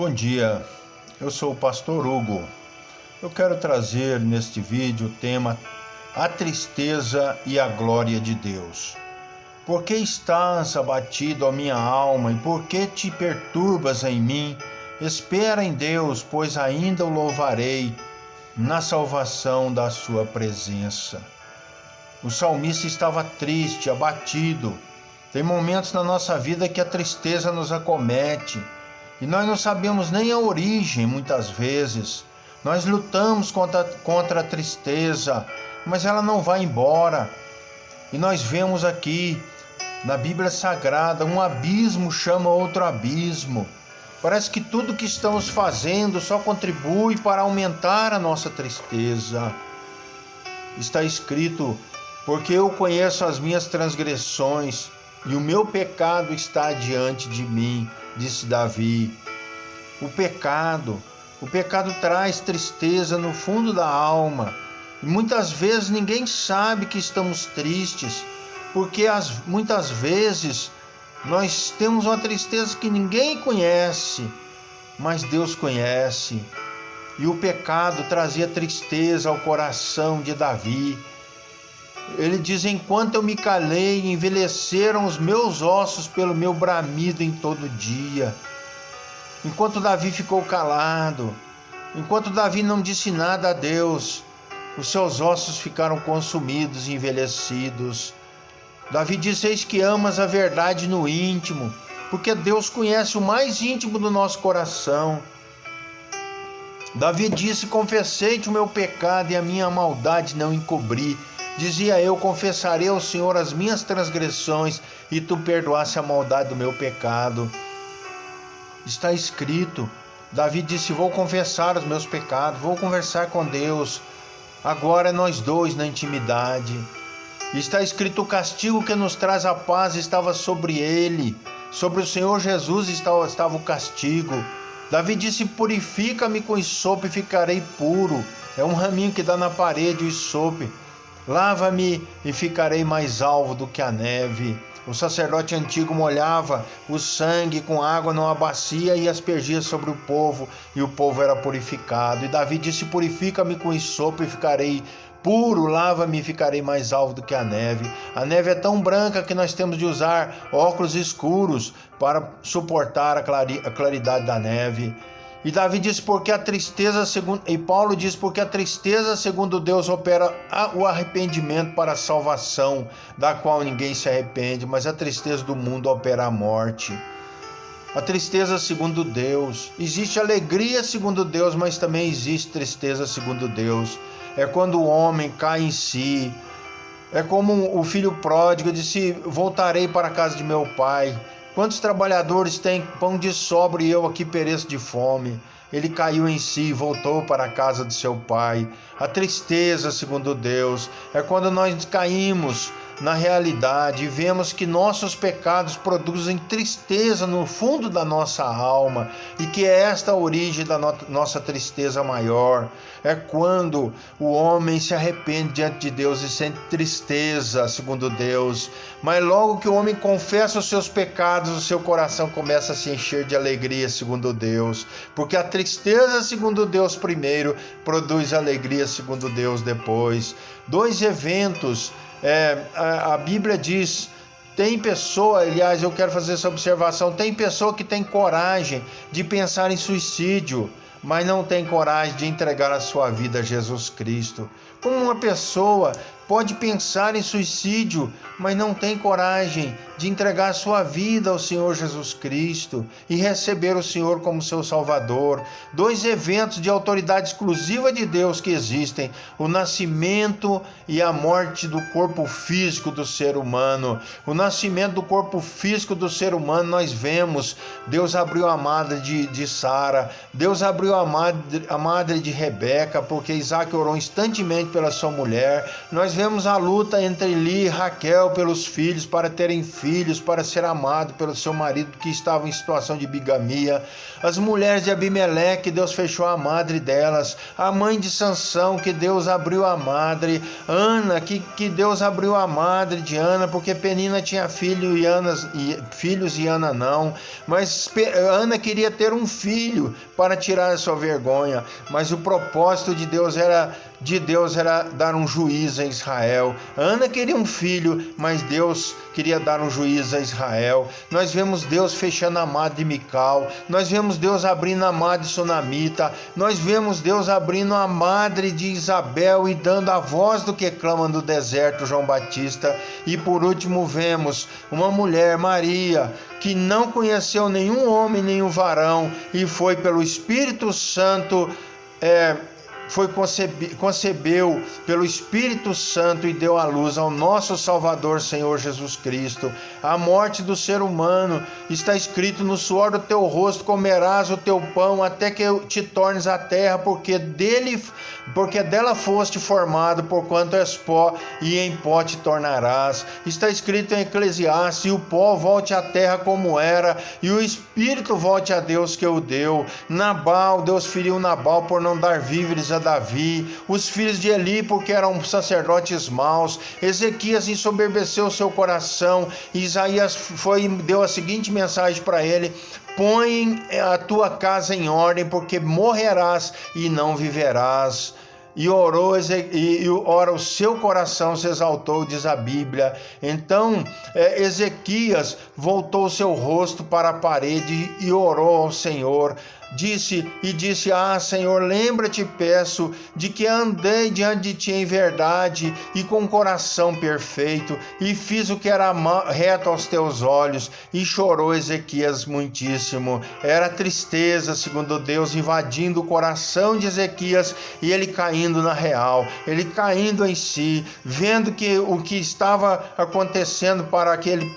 Bom dia, eu sou o pastor Hugo. Eu quero trazer neste vídeo o tema A Tristeza e a Glória de Deus. Por que estás abatido, ó minha alma, e por que te perturbas em mim? Espera em Deus, pois ainda o louvarei na salvação da sua presença. O salmista estava triste, abatido. Tem momentos na nossa vida que a tristeza nos acomete e nós não sabemos nem a origem, muitas vezes. Nós lutamos contra a tristeza, mas ela não vai embora. E nós vemos aqui, na Bíblia Sagrada, um abismo chama outro abismo. Parece que tudo que estamos fazendo só contribui para aumentar a nossa tristeza. Está escrito: porque eu conheço as minhas transgressões e o meu pecado está diante de mim, disse Davi. O pecado traz tristeza no fundo da alma. E muitas vezes ninguém sabe que estamos tristes, porque muitas vezes nós temos uma tristeza que ninguém conhece, mas Deus conhece. E o pecado trazia tristeza ao coração de Davi. Ele diz: enquanto eu me calei, envelheceram os meus ossos pelo meu bramido em todo dia. Enquanto Davi ficou calado, enquanto Davi não disse nada a Deus, os seus ossos ficaram consumidos e envelhecidos. Davi disse: eis que amas a verdade no íntimo, porque Deus conhece o mais íntimo do nosso coração. Davi disse: confessei-te o meu pecado e a minha maldade não encobri. Dizia eu: confessarei ao Senhor as minhas transgressões e tu perdoaste a maldade do meu pecado. Está escrito, Davi disse: vou confessar os meus pecados, vou conversar com Deus. Agora nós dois na intimidade. Está escrito: o castigo que nos traz a paz estava sobre ele, sobre o Senhor Jesus estava o castigo. Davi disse: purifica-me com isopo e ficarei puro. É um raminho que dá na parede, o isopo. Lava-me e ficarei mais alvo do que a neve. O sacerdote antigo molhava o sangue com água numa bacia e aspergia sobre o povo, e o povo era purificado. E Davi disse: purifica-me com isopo e ficarei puro, lava-me e ficarei mais alvo do que a neve. A neve é tão branca que nós temos de usar óculos escuros para suportar a claridade da neve. E Davi diz: porque a tristeza Paulo diz: porque a tristeza segundo Deus opera o arrependimento para a salvação, da qual ninguém se arrepende, mas a tristeza do mundo opera a morte. A tristeza segundo Deus, existe alegria segundo Deus, mas também existe tristeza segundo Deus. É quando o homem cai em si. É como o filho pródigo disse: voltarei para a casa de meu pai. Quantos trabalhadores têm pão de sobra e eu aqui pereço de fome? Ele caiu em si e voltou para a casa de seu pai. A tristeza, segundo Deus, é quando nós caímos na realidade e vemos que nossos pecados produzem tristeza no fundo da nossa alma e que é esta a origem da nossa tristeza maior. É quando o homem se arrepende diante de Deus e sente tristeza, segundo Deus. Mas logo que o homem confessa os seus pecados, o seu coração começa a se encher de alegria, segundo Deus. Porque a tristeza, segundo Deus, primeiro, produz alegria, segundo Deus, depois. Dois eventos. A Bíblia diz: tem pessoa, aliás, eu quero fazer essa observação, tem pessoa que tem coragem de pensar em suicídio, mas não tem coragem de entregar a sua vida a Jesus Cristo. Como uma pessoa pode pensar em suicídio, mas não tem coragem de entregar a sua vida ao Senhor Jesus Cristo e receber o Senhor como seu Salvador. Dois eventos de autoridade exclusiva de Deus que existem: o nascimento e a morte do corpo físico do ser humano. O nascimento do corpo físico do ser humano, nós vemos, Deus abriu a madre de Sara, Deus abriu a madre de Rebeca, porque Isaac orou instantemente pela sua mulher. Nós vemos a luta entre Lia e Raquel pelos filhos, para terem filhos, para ser amado pelo seu marido que estava em situação de bigamia. As mulheres de Abimeleque, Deus fechou a madre delas. A mãe de Sansão, que Deus abriu a madre. Ana, que Deus abriu a madre de Ana, porque Penina tinha filhos e Ana não. Mas Ana queria ter um filho para tirar a sua vergonha. Mas o propósito de Deus era dar um juízo a Israel. Ana queria um filho, mas Deus queria dar um juízo a Israel. Nós vemos Deus fechando a madre de Mical. Nós vemos Deus abrindo a madre de Sunamita. Nós vemos Deus abrindo a madre de Isabel e dando a voz do que clama no deserto, João Batista. E por último vemos uma mulher, Maria, que não conheceu nenhum homem, nenhum varão, e foi pelo Espírito Santo, concebeu pelo Espírito Santo e deu à luz ao nosso Salvador, Senhor Jesus Cristo. A morte do ser humano está escrito: no suor do teu rosto comerás o teu pão, até que te tornes a terra, porque dela foste formado, porquanto és pó, e em pó te tornarás. Está escrito em Eclesiastes: e o pó volte à terra como era, e o Espírito volte a Deus que o deu. Deus feriu Nabal por não dar víveres a Davi, os filhos de Eli porque eram sacerdotes maus. Ezequias ensoberbeceu seu coração, e Isaías deu a seguinte mensagem para ele: põe a tua casa em ordem, porque morrerás e não viverás. E ora o seu coração se exaltou, diz a Bíblia. Então Ezequias voltou seu rosto para a parede e orou ao Senhor. Disse: Senhor, lembra-te, peço, de que andei diante de ti em verdade e com coração perfeito, e fiz o que era reto aos teus olhos. E chorou Ezequias muitíssimo. Era tristeza, segundo Deus, invadindo o coração de Ezequias, e ele caindo na real, ele caindo em si, vendo que o que estava acontecendo para que ele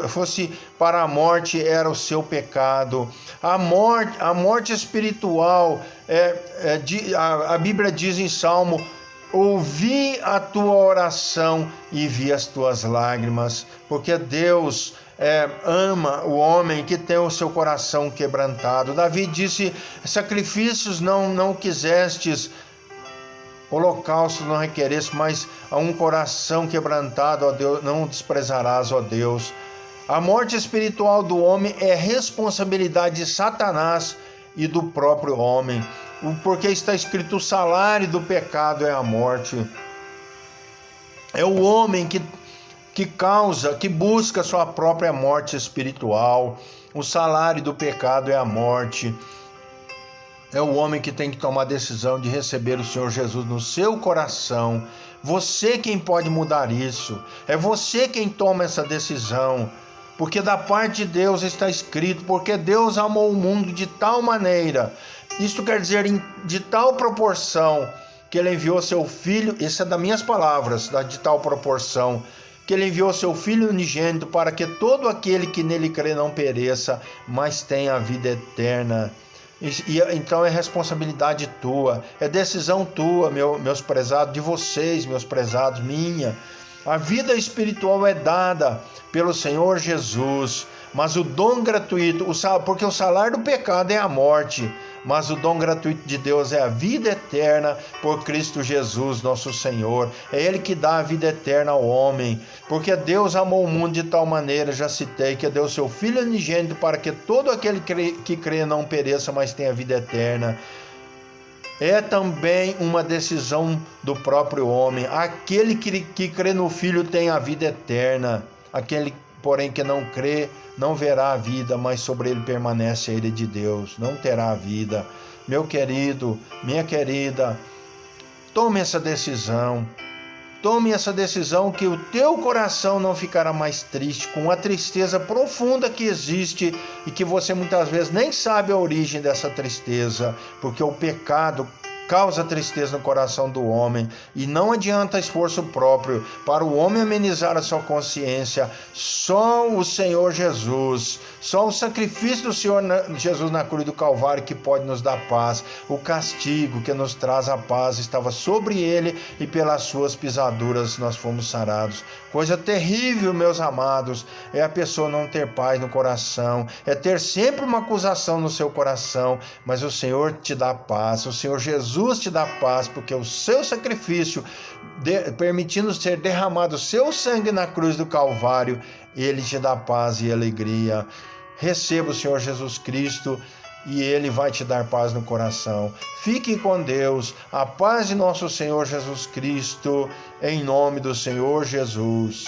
fosse para a morte era o seu pecado. A morte espiritual, a Bíblia diz em Salmo: ouvi a tua oração e vi as tuas lágrimas, porque Deus ama o homem que tem o seu coração quebrantado. Davi disse: sacrifícios não quisestes, holocausto não requereste, mas a um coração quebrantado, ó Deus, não desprezarás, ó Deus. A morte espiritual do homem é responsabilidade de Satanás e do próprio homem, porque está escrito: o salário do pecado é a morte. É o homem que busca sua própria morte espiritual. O salário do pecado é a morte. É o homem que tem que tomar a decisão de receber o Senhor Jesus no seu coração. Você quem pode mudar isso. É você quem toma essa decisão. Porque da parte de Deus está escrito: porque Deus amou o mundo de tal maneira. Isto quer dizer, de tal proporção, que ele enviou seu Filho. Isso é das minhas palavras, de tal proporção, que ele enviou seu Filho unigênito, para que todo aquele que nele crê não pereça, mas tenha a vida eterna. Então é responsabilidade tua, é decisão tua, meus prezados, de vocês, meus prezados, minha. A vida espiritual é dada pelo Senhor Jesus, mas o dom gratuito, porque o salário do pecado é a morte, mas o dom gratuito de Deus é a vida eterna por Cristo Jesus, nosso Senhor. É Ele que dá a vida eterna ao homem, porque Deus amou o mundo de tal maneira, já citei, que deu seu Filho unigênito para que todo aquele que crê não pereça, mas tenha vida eterna. É também uma decisão do próprio homem. Aquele que crê no Filho tem a vida eterna. Aquele, porém, que não crê, não verá a vida, mas sobre ele permanece a ira de Deus. Não terá a vida. Meu querido, minha querida, tome essa decisão. Tome essa decisão, que o teu coração não ficará mais triste, com a tristeza profunda que existe e que você muitas vezes nem sabe a origem dessa tristeza, porque o pecado causa tristeza no coração do homem, e não adianta esforço próprio para o homem amenizar a sua consciência. Só o Senhor Jesus, só o sacrifício do Senhor Jesus na cruz do Calvário que pode nos dar paz. O castigo que nos traz a paz estava sobre ele, e pelas suas pisaduras nós fomos sarados. Coisa terrível, meus amados, é a pessoa não ter paz no coração, é ter sempre uma acusação no seu coração, mas o Senhor te dá paz, o Senhor Jesus te dá paz, porque o seu sacrifício, permitindo ser derramado o seu sangue na cruz do Calvário, ele te dá paz e alegria. Receba o Senhor Jesus Cristo e ele vai te dar paz no coração. Fique com Deus, a paz de nosso Senhor Jesus Cristo, em nome do Senhor Jesus.